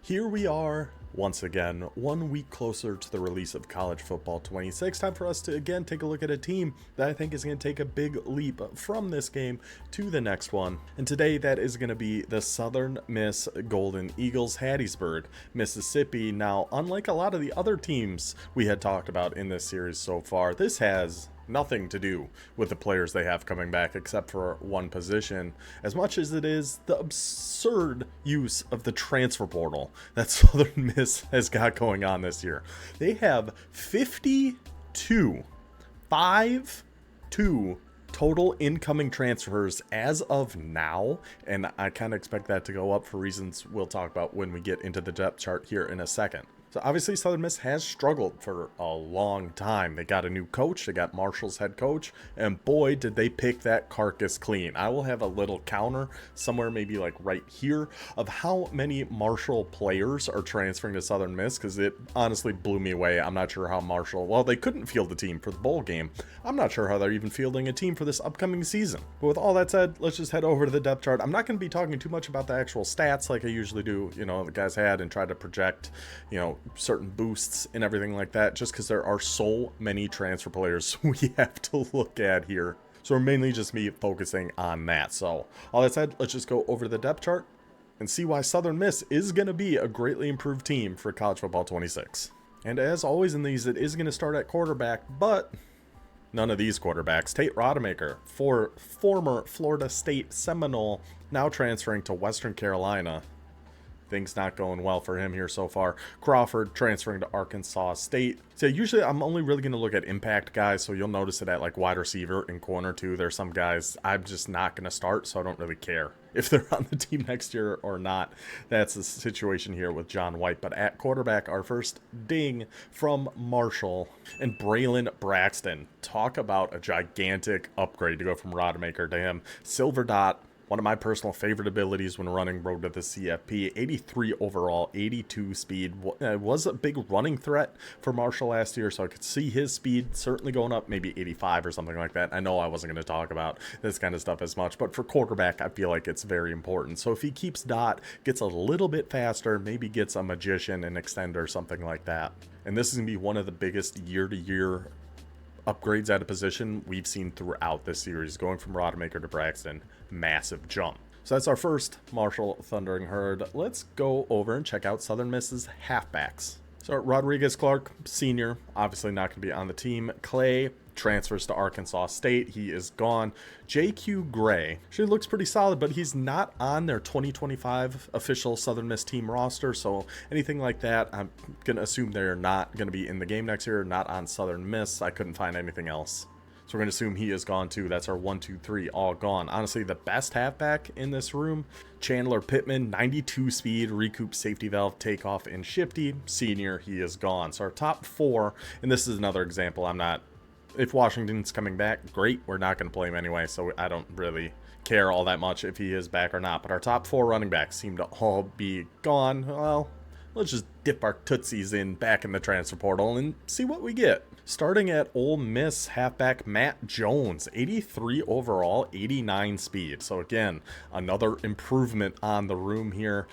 Here we are once again, 1 week closer to the release of College Football 26. Time for us to again take a look at a team that I think is going to take a big leap from this game to the next one. And today that is going to be the Southern Miss Golden Eagles, Hattiesburg, Mississippi. Now, unlike a lot of the other teams we had talked about in this series so far, this has nothing to do with the players they have coming back except for one position, as much as it is the absurd use of the transfer portal that Southern Miss has got going on this year. They have 52 total incoming transfers as of now, and I kind of expect that to go up for reasons we'll talk about when we get into the depth chart here in a second. So obviously Southern Miss has struggled for a long time. They got a new coach, they got Marshall's head coach, and boy did they pick that carcass clean. I will have a little counter somewhere maybe like right here of how many Marshall players are transferring to Southern Miss, because it honestly blew me away. I'm not sure how Marshall, well, they couldn't field a team for the bowl game. I'm not sure how they're even fielding a team for this upcoming season. But with all that said, let's just head over to the depth chart. I'm not going to be talking too much about the actual stats like I usually do, the guys had, and try to project, certain boosts and everything like that, just because there are so many transfer players we have to look at here. So we're mainly just me focusing on that. So all that said, let's just go over the depth chart and see why Southern Miss is going to be a greatly improved team for College Football 26. And as always in these, it is going to start at quarterback, but none of these quarterbacks. Tate Rodemaker, former Florida State Seminole, now transferring to Western Carolina. Things not going well for him here so far. Crawford transferring to Arkansas State. So usually I'm only really going to look at impact guys, so you'll notice it at like wide receiver and corner too. There's some guys I'm just not going to start, so I don't really care if they're on the team next year or not. That's the situation here with John White. But at quarterback, our first ding from Marshall and Braylon Braxton. Talk about a gigantic upgrade to go from Rodemaker to him. Silver dot. One of my personal favorite abilities when running road to the CFP. 83 overall, 82 speed. Was a big running threat for Marshall last year, so I could see his speed certainly going up, maybe 85 or something like that. I know I wasn't going to talk about this kind of stuff as much, but for quarterback, I feel like it's very important. So if he keeps Dot, gets a little bit faster, maybe gets a magician, an extender, something like that. And this is going to be one of the biggest year-to-year upgrades at a position we've seen throughout this series, going from Rodemaker to Braxton. Massive jump. So that's our first Marshall Thundering Herd. Let's go over and check out Southern Miss's halfbacks. So Rodriguez Clark, senior, obviously not going to be on the team. Clay transfers to Arkansas State. He is gone. JQ Gray actually looks pretty solid, but he's not on their 2025 official Southern Miss team roster. So anything like that, I'm going to assume they're not going to be in the game next year, not on Southern Miss. I couldn't find anything else. So we're going to assume he is gone too. That's our 1, 2, 3 all gone. Honestly, the best halfback in this room, Chandler Pittman, 92 speed, recoup, safety valve, takeoff, and shifty. Senior, he is gone. So our top 4, and this is another example. If Washington's coming back, great. We're not going to play him anyway, so I don't really care all that much if he is back or not. But our top 4 running backs seem to all be gone. Well, let's just dip our tootsies back in the transfer portal and see what we get. Starting at Ole Miss, halfback Matt Jones, 83 overall, 89 speed. So again, another improvement on the room here.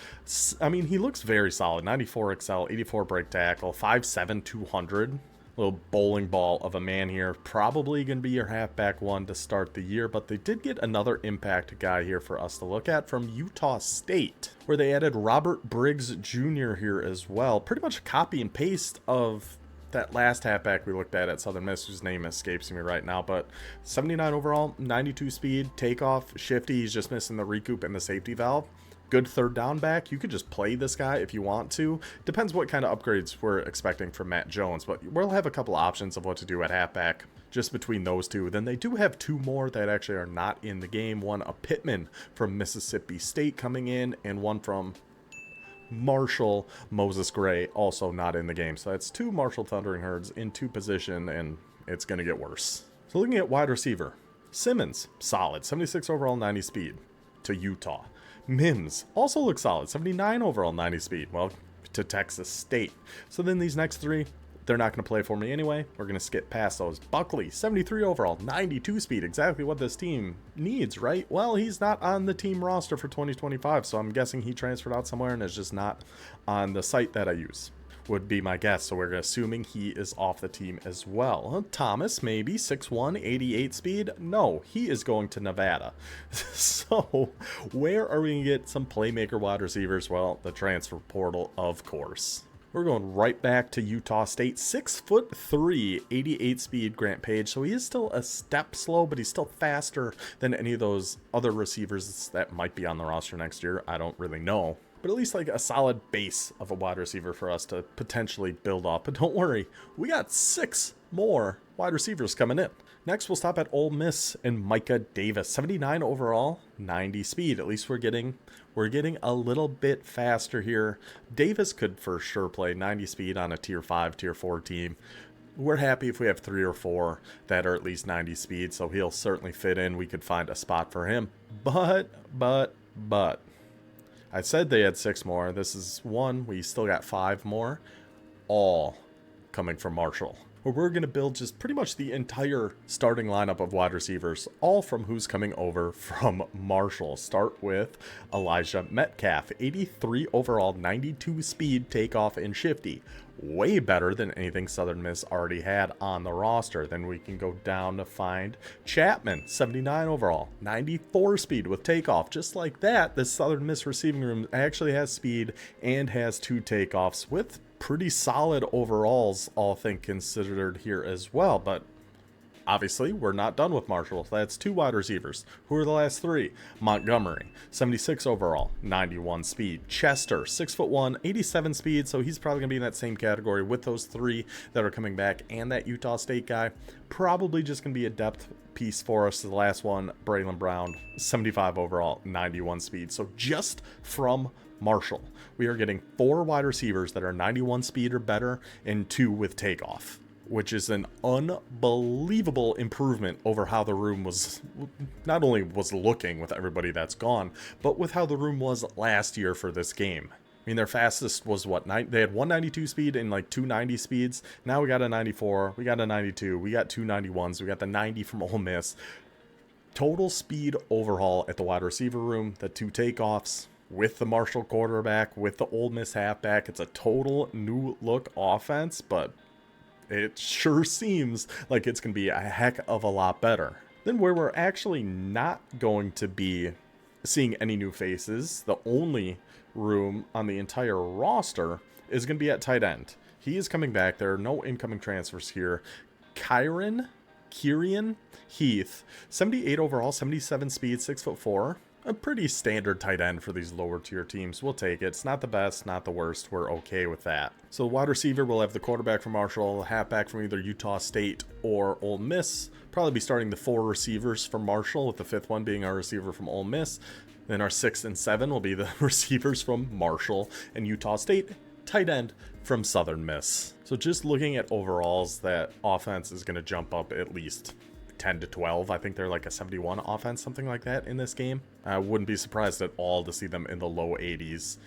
I mean, he looks very solid. 94 XL, 84 break tackle, 5'7", 200. Little bowling ball of a man here. Probably going to be your halfback one to start the year, but they did get another impact guy here for us to look at from Utah State, where they added Robert Briggs Jr. here as well. Pretty much a copy and paste of that last halfback we looked at Southern Miss, whose name escapes me right now, but 79 overall, 92 speed, takeoff, shifty. He's just missing the recoup and the safety valve. Good third down back. You could just play this guy if you want to. Depends what kind of upgrades we're expecting from Matt Jones, but we'll have a couple options of what to do at halfback just between those two. Then they do have 2 more that actually are not in the game. One, a Pittman from Mississippi State coming in, and one from Marshall, Moses Gray, also not in the game. So that's 2 Marshall Thundering Herds in 2 position, and it's going to get worse. So looking at wide receiver, Simmons, solid, 76 overall, 90 speed to Utah. Mims also looks solid, 79 overall, 90 speed, well, to Texas State. So then these next 3, they're not going to play for me anyway. We're going to skip past those. Buckley, 73 overall, 92 speed. Exactly what this team needs, right? Well, he's not on the team roster for 2025, so I'm guessing he transferred out somewhere and is just not on the site that I use. Would be my guess. So we're assuming he is off the team as well. Thomas, maybe 6'1", 88 speed. No, he is going to Nevada. So where are we going to get some playmaker wide receivers? Well, the transfer portal, of course. We're going right back to Utah State. 6'3", 88 speed, Grant Page. So he is still a step slow, but he's still faster than any of those other receivers that might be on the roster next year. I don't really know. But at least like a solid base of a wide receiver for us to potentially build up. But don't worry, we got 6 more wide receivers coming in. Next, we'll stop at Ole Miss and Micah Davis. 79 overall, 90 speed. At least we're getting a little bit faster here. Davis could for sure play 90 speed on a tier 5, tier 4 team. We're happy if we have 3 or 4 that are at least 90 speed, so he'll certainly fit in. We could find a spot for him. But I said they had 6 more. This is 1. We still got 5 more. All coming from Marshall. Where we're going to build just pretty much the entire starting lineup of wide receivers, all from who's coming over from Marshall. Start with Elijah Metcalf, 83 overall, 92 speed, takeoff, and shifty. Way better than anything Southern Miss already had on the roster. Then we can go down to find Chapman, 79 overall, 94 speed with takeoff. Just like that, the Southern Miss receiving room actually has speed and has 2 takeoffs with pretty solid overalls, all things considered here as well. But obviously, we're not done with Marshall. That's 2 wide receivers. Who are the last 3? Montgomery, 76 overall, 91 speed. Chester, 6'1", 87 speed. So he's probably going to be in that same category with those 3 that are coming back. And that Utah State guy, probably just going to be a depth piece for us. The last one, Braylon Brown, 75 overall, 91 speed. So just from Marshall, we are getting 4 wide receivers that are 91 speed or better and 2 with takeoff, which is an unbelievable improvement over how the room was, not only was looking with everybody that's gone, but with how the room was last year for this game. I mean, their fastest was what, they had 192 speed and like 290 speeds. Now we got a 94, we got a 92, we got 291s, we got the 90 from Ole Miss. Total speed overhaul at the wide receiver room, the 2 takeoffs, with the Marshall quarterback, with the Ole Miss halfback. It's a total new look offense, but it sure seems like it's going to be a heck of a lot better. Then where we're actually not going to be seeing any new faces, the only room on the entire roster is going to be at tight end. He is coming back. There are no incoming transfers here. Kieran Heath, 78 overall, 77 speed, 6'4". A pretty standard tight end for these lower tier teams. We'll take it. It's not the best, not the worst. We're okay with that. So wide receiver, we'll have the quarterback from Marshall, halfback from either Utah State or Ole Miss. Probably be starting the 4 receivers from Marshall, with the 5th one being our receiver from Ole Miss. Then our 6th and 7 will be the receivers from Marshall and Utah State. Tight end from Southern Miss. So just looking at overalls, that offense is going to jump up at least 10 to 12. I think they're like a 71 offense, something like that in this game. I wouldn't be surprised at all to see them in the low 80s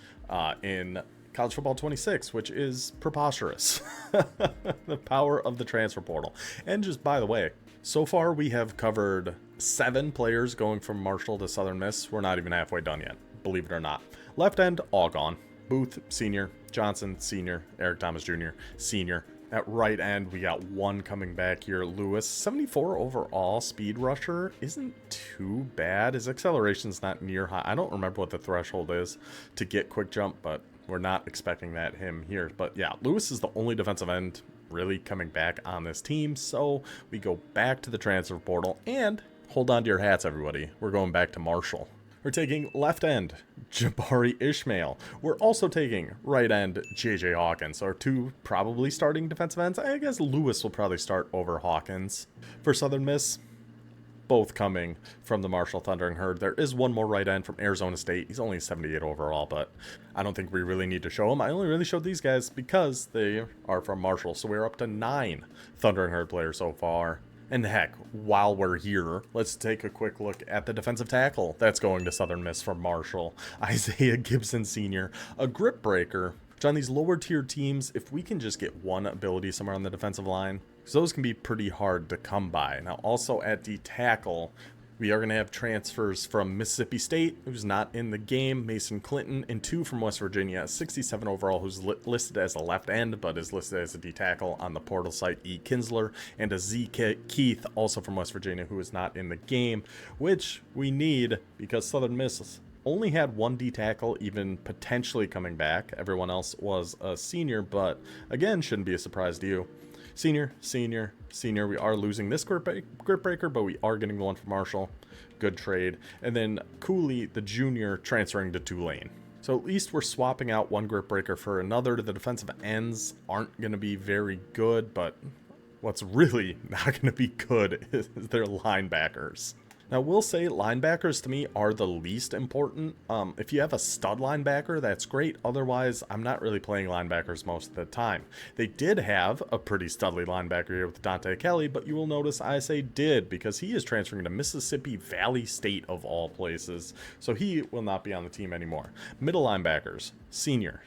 in College Football 26, which is preposterous. The power of the transfer portal. And just by the way, so far we have covered 7 players going from Marshall to Southern Miss. We're not even halfway done yet, believe it or not. Left end, all gone. Booth, senior. Johnson, senior. Eric Thomas Jr., senior. At right end, we got 1 coming back here. Lewis, 74 overall, speed rusher. Isn't too bad. His acceleration's not near high. I don't remember what the threshold is to get quick jump, but we're not expecting that him here. But yeah, Lewis is the only defensive end really coming back on this team. So we go back to the transfer portal, and hold on to your hats, everybody. We're going back to Marshall. We're taking left end, Jabari Ishmael. We're also taking right end, J.J. Hawkins. Our 2 probably starting defensive ends. I guess Lewis will probably start over Hawkins. For Southern Miss, both coming from the Marshall Thundering Herd. There is 1 more right end from Arizona State. He's only 78 overall, but I don't think we really need to show him. I only really showed these guys because they are from Marshall. So we're up to 9 Thundering Herd players so far. And heck, while we're here, let's take a quick look at the defensive tackle that's going to Southern Miss from Marshall. Isaiah Gibson Sr., a grip breaker. which on these lower tier teams, if we can just get one ability somewhere on the defensive line, because those can be pretty hard to come by. Now also at D tackle, we are going to have transfers from Mississippi State, who's not in the game, Mason Clinton, and 2 from West Virginia, 67 overall, who's listed as a left end, but is listed as a D tackle on the portal site, E. Kinsler, and a Z. Keith, also from West Virginia, who is not in the game, which we need because Southern Miss only had 1 D tackle even potentially coming back. Everyone else was a senior, but again, shouldn't be a surprise to you. Senior. We are losing this grip breaker, but we are getting the one from Marshall. Good trade. And then Cooley, the junior, transferring to Tulane. So at least we're swapping out one grip breaker for another. The defensive ends aren't going to be very good, but what's really not going to be good is their linebackers. Now, we'll say linebackers to me are the least important. If you have a stud linebacker, that's great. Otherwise, I'm not really playing linebackers most of the time. They did have a pretty studly linebacker here with Dante Kelly, but you will notice I say did because he is transferring to Mississippi Valley State of all places. So he will not be on the team anymore. Middle linebackers, senior,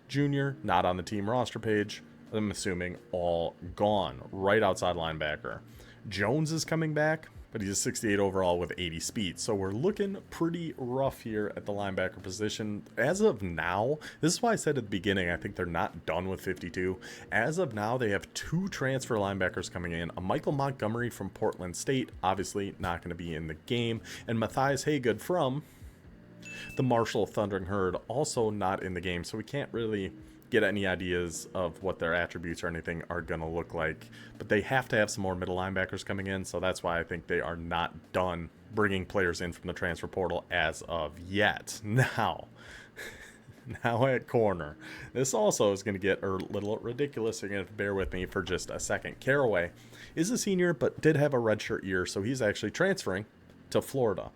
junior, not on the team roster page. I'm assuming all gone. Right outside linebacker. Jones is coming back, but he's a 68 overall with 80 speed. So we're looking pretty rough here at the linebacker position. As of now, this is why I said at the beginning, I think they're not done with 52. As of now, they have 2 transfer linebackers coming in. A Michael Montgomery from Portland State, obviously not going to be in the game. And Matthias Haygood from the Marshall Thundering Herd, also not in the game. So we can't really get any ideas of what their attributes or anything are going to look like. But they have to have some more middle linebackers coming in, so that's why I think they are not done bringing players in from the transfer portal as of yet. Now at corner. This also is going to get a little ridiculous, so you're going to have to bear with me for just a second. Caraway is a senior, but did have a redshirt year, so he's actually transferring to Florida.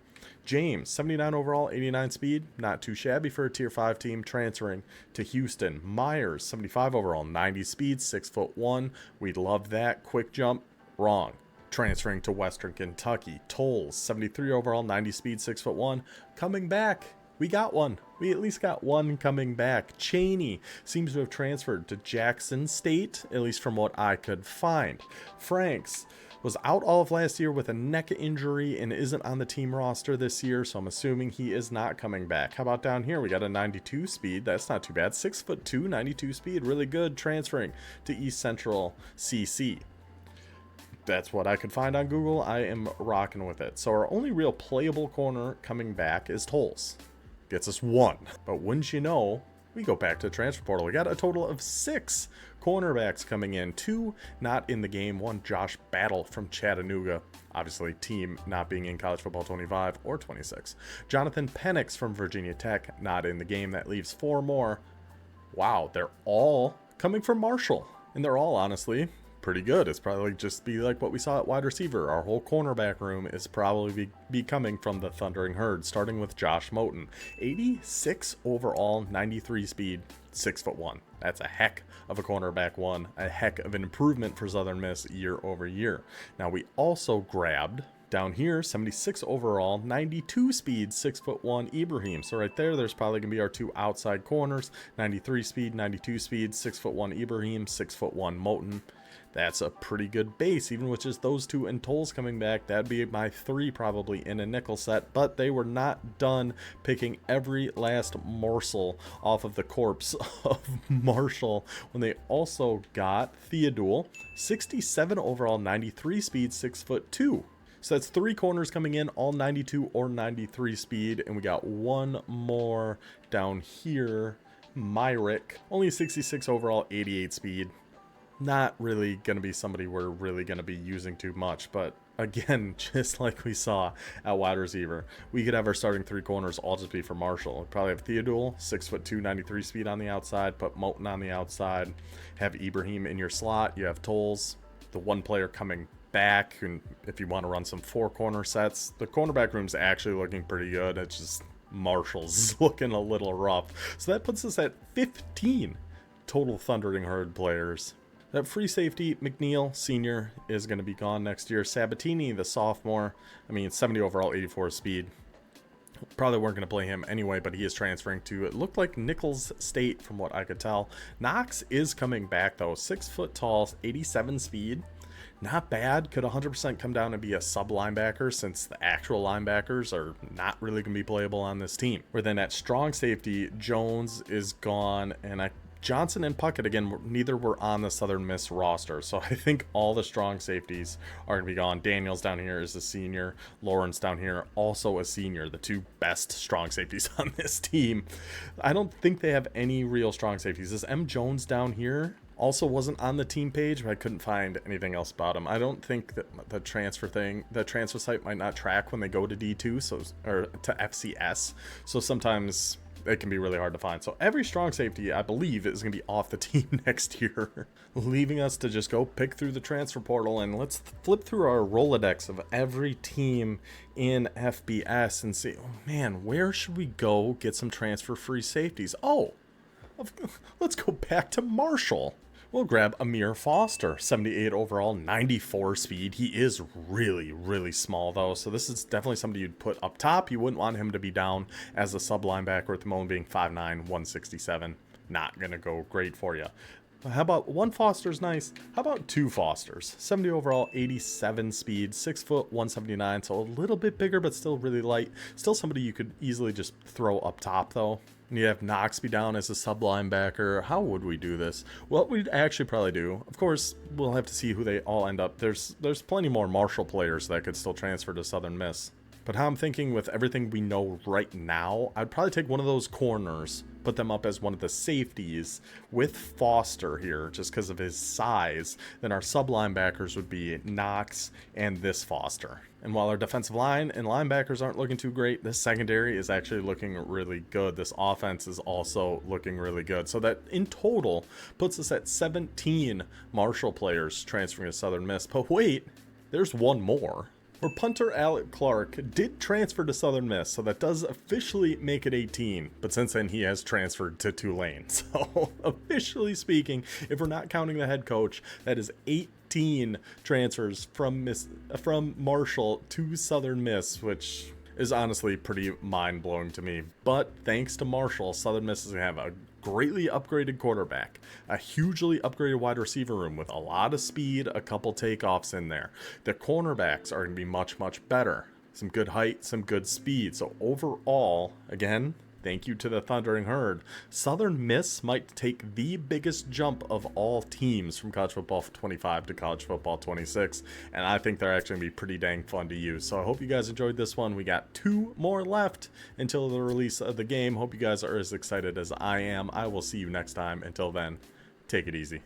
James, 79 overall, 89 speed, not too shabby for a tier 5 team, transferring to Houston. Myers, 75 overall, 90 speed, 6'1". We'd love that. Quick jump, wrong. Transferring to Western Kentucky. Tolles, 73 overall, 90 speed, 6'1". Coming back. We got one. We at least got one coming back. Cheney seems to have transferred to Jackson State, at least from what I could find. Franks was out all of last year with a neck injury and isn't on the team roster this year, so I'm assuming he is not coming back. How about down here? We got a 92 speed. That's not too bad. 6'2", 92 speed. Really good. Transferring to East Central CC. That's what I could find on Google. I am rocking with it. So our only real playable corner coming back is Tolles. Gets us 1. But wouldn't you know, we go back to the transfer portal. We got a total of 6 cornerbacks coming in. 2 not in the game. 1 Josh Battle from Chattanooga. Obviously, team not being in college football 25 or 26. Jonathan Penix from Virginia Tech, not in the game. That leaves 4 more. Wow, they're all coming from Marshall. And they're all, honestly, pretty good. It's probably just be like what we saw at wide receiver. Our whole cornerback room is probably be coming from the Thundering Herd, starting with Josh Moten. 86 overall, 93 speed, 6'1". That's a heck of a cornerback one, a heck of an improvement for Southern Miss year over year. Now we also grabbed down here 76 overall, 92 speed, 6'1" Ibrahim. So right there's probably gonna be our 2 outside corners. 93 speed, 92 speed, 6'1" Ibrahim, 6'1" Moten. That's a pretty good base, even with just those 2 and Tolles coming back. That'd be my 3 probably in a nickel set, but they were not done picking every last morsel off of the corpse of Marshall when they also got Theodule, 67 overall, 93 speed, 6'2". So that's 3 corners coming in, all 92 or 93 speed, and we got 1 more down here, Myrick, only 66 overall, 88 speed. Not really going to be somebody we're really going to be using too much, but again, just like we saw at wide receiver, we could have our starting 3 corners all just be for Marshall. We'd probably have Theodule, 6'2", 93 speed on the outside, put Moten on the outside, have Ibrahim in your slot, you have Tolles, the 1 player coming back, and if you want to run some 4 corner sets, the cornerback room's actually looking pretty good. It's just Marshall's looking a little rough. So that puts us at 15 total Thundering Herd players. That free safety, McNeil, senior, is going to be gone next year. Sabatini, the sophomore, 70 overall, 84 speed. Probably weren't going to play him anyway, but he is transferring to, it looked like Nichols State from what I could tell. Knox is coming back though, 6 foot tall, 87 speed. Not bad. Could 100% come down and be a sub linebacker since the actual linebackers are not really going to be playable on this team. Where then at strong safety, Jones is gone, and Johnson and Puckett, again, neither were on the Southern Miss roster. So I think all the strong safeties are going to be gone. Daniels down here is a senior. Lawrence down here, also a senior. The two best strong safeties on this team. I don't think they have any real strong safeties. This M. Jones down here also wasn't on the team page, but I couldn't find anything else about him. I don't think that the transfer site might not track when they go to D2, or to FCS. So sometimes it can be really hard to find. So every strong safety, I believe, is going to be off the team next year, leaving us to just go pick through the transfer portal, and let's flip through our Rolodex of every team in FBS and see, oh man, where should we go get some transfer free safeties? Oh, let's go back to Marshall. We'll grab Amir Foster, 78 overall, 94 speed. He is really, really small though, so this is definitely somebody you'd put up top. You wouldn't want him to be down as a sub linebacker, with the moment being 5'9", 167. Not gonna go great for you. How about one Foster's nice? How about two Fosters? 70 overall, 87 speed, 6 foot, 179, so a little bit bigger, but still really light. Still somebody you could easily just throw up top though. And you have Knox be down as a sub linebacker. How would we do this? Well, we'd actually probably do, of course, we'll have to see who they all end up. There's plenty more Marshall players that could still transfer to Southern Miss. But how I'm thinking with everything we know right now, I'd probably take one of those corners, put them up as one of the safeties with Foster here, just because of his size. Then our sub linebackers would be Knox and this Foster. And while our defensive line and linebackers aren't looking too great, this secondary is actually looking really good. This offense is also looking really good. So that in total puts us at 17 Marshall players transferring to Southern Miss. But wait, there's one more. Where punter Alec Clark did transfer to Southern Miss, so that does officially make it 18, but since then he has transferred to Tulane. So officially speaking, if we're not counting the head coach, that is 18 transfers from Marshall to Southern Miss, which is honestly pretty mind-blowing to me. But thanks to Marshall, Southern Miss is going to have a greatly upgraded quarterback, a hugely upgraded wide receiver room with a lot of speed, a couple takeoffs in there. The cornerbacks are going to be much, much better. Some good height, some good speed. So overall, again, thank you to the Thundering Herd. Southern Miss might take the biggest jump of all teams from College Football 25 to College Football 26, and I think they're actually going to be pretty dang fun to use. So I hope you guys enjoyed this one. We got 2 more left until the release of the game. Hope you guys are as excited as I am. I will see you next time. Until then, take it easy.